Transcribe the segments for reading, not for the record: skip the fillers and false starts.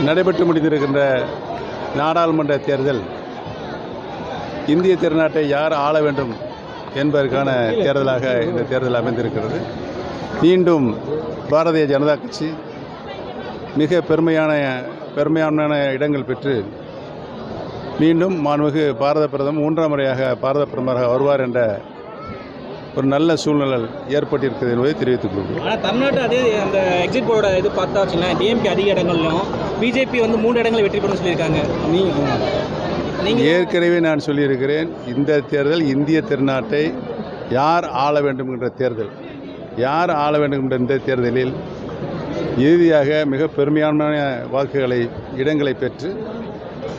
நடைபெற்று முடிந்திருக்கின்ற நாடாளுமன்ற தேர்தல் இந்திய திருநாட்டை யார் ஆள வேண்டும் என்பதற்கான தேர்தலாக இந்த தேர்தல் அமைந்திருக்கிறது. மீண்டும் பாரதிய ஜனதா கட்சி மிக பெருமையான இடங்கள் பெற்று மீண்டும் மாண்புமிகு பாரத பிரதமர் 3ஆம் முறையாக பாரத பிரதமராக வருவார் என்ற ஒரு நல்ல சூழ்நிலை ஏற்பட்டிருக்கிறது என்பதை தெரிவித்துக் கொள்கிறோம். ஆனால் தமிழ்நாட்டு அதே அந்த எக்ஸிட் போர்டோட இது பார்த்தா வச்சுன்னா டிஎம்கே அதிக இடங்கள்லையும் பிஜேபி 3 இடங்களில் வெற்றி பெறும் சொல்லியிருக்காங்க. நீங்கள் ஏற்கனவே நான் சொல்லியிருக்கிறேன், இந்த தேர்தல் இந்திய திருநாட்டை யார் ஆள வேண்டும் என்ற தேர்தல். யார் ஆள வேண்டும் என்ற இந்த தேர்தலில் இறுதியாக மிக பெருமையான இடங்களை பெற்று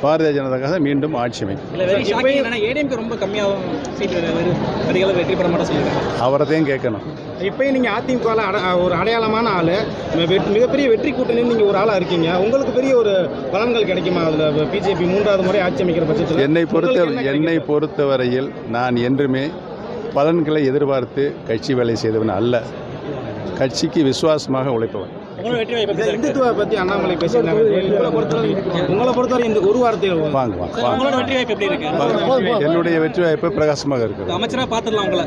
பாரதிய ஜனதா மீண்டும் ஆட்சி அமைக்கும். ஏடிஎம்கே ரொம்ப கம்மியாகும் சீட்டு அதிகளவு வெற்றி பெற மாட்டேன் சொல்லியிருக்காங்க. அவரதையும் கேட்கணும். இப்போயும் நீங்கள் அதிமுகவில் ஒரு அடையாளமான ஆள், மிகப்பெரிய வெற்றி கூட்டணின்னு நீங்கள் ஒரு ஆளாக இருக்கீங்க. உங்களுக்கு பெரிய ஒரு பலன்கள் கிடைக்குமா அதில் பிஜேபி 3வது முறை ஆட்சி அமைக்கிற பட்சத்தில்? என்னை பொறுத்தவரையில் நான் என்றுமே பலன்களை எதிர்பார்த்து கட்சி வேலை செய்தவன் அல்ல. கட்சிக்கு விசுவாசமாக உழைப்பவன். இந்துத்துவ பற்றி அண்ணாமலை பேசியிருந்தாங்க. உங்களை பொறுத்தவரை இந்த ஒரு வார்த்தையில் வாங்க. என்னுடைய வெற்றி வாய்ப்பு பிரகாசமாக இருக்கிறது. அமைச்சராக பார்த்துடலாம் உங்களை,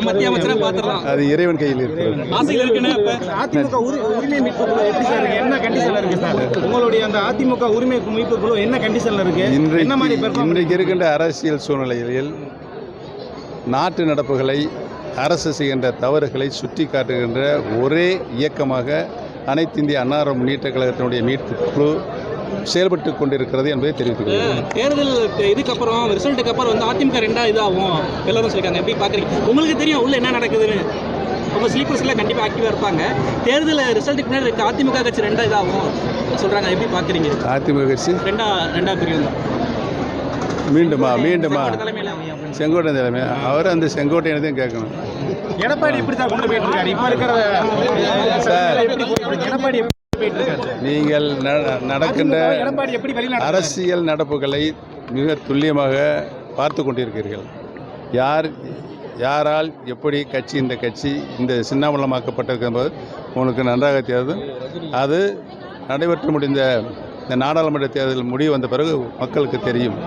மத்திய அமைச்சராக பார்த்துடலாம். அது இறைவன் கையில் இருக்கிறது. அதிமுக உரிமை மீட்பு குழு எப்படி சார் இருக்கு? என்ன கண்டிஷன்ல இருக்கு சார்? உங்களுடைய அந்த அதிமுக உரிமை மீட்பு குழு என்ன கண்டிஷன்ல இருக்கு? இன்றைக்கு இருக்கின்ற அரசியல் சூழ்நிலையில் நாட்டு நடப்புகளை, அரசு செய்கின்ற தவறுகளை சுட்டி காட்டுகின்ற ஒரே இயக்கமாக அனைத்து இந்திய அண்ணா முன்னேற்ற கழகத்தினுடைய மீட்பு குழு செயல்பட்டு கொண்டிருக்கிறது என்பதை தெரிவித்துள்ளது. தேர்தல் இதுக்கப்புறம் ரிசல்ட்டுக்கு அப்புறம் அதிமுக 2ஆக இதாகும் எல்லாரும் சொல்லியிருக்காங்க. எப்படி பார்க்குறீங்க? உங்களுக்கு தெரியும் உள்ள என்ன நடக்குதுன்னு. உங்கள் ஸ்லீப்பர்ஸ்லாம் கண்டிப்பாக ஆக்டிவாக இருப்பாங்க. தேர்தல் ரிசல்ட்டுக்கு முன்னாடி அதிமுக கட்சி 2ஆக இதாகும் சொல்கிறாங்க. எப்படி பார்க்குறீங்க? அதிமுக கட்சி 2ஆக பிரியும் மீண்டுமா செங்கோட்டை தலைமை. அவர் அந்த செங்கோட்டையனையும் கேட்கணும். எடப்பாடி எப்படி தான் கொண்டு போயிட்டு இருக்காரு? இப்போ இருக்கிற எடப்பாடி நீங்கள் நடக்கின்ற அரசியல் நடப்புகளை மிக துல்லியமாக பார்த்து கொண்டிருக்கிறீர்கள். யாரால் எப்படி இந்த கட்சி இந்த சின்னாமலமாக்கப்பட்டிருக்க என்பது உங்களுக்கு நன்றாக தெரியும். அது நடைபெற்று முடிந்த இந்த நாடாளுமன்ற தேர்தல் முடிவு வந்த பிறகு மக்களுக்கு தெரியும்.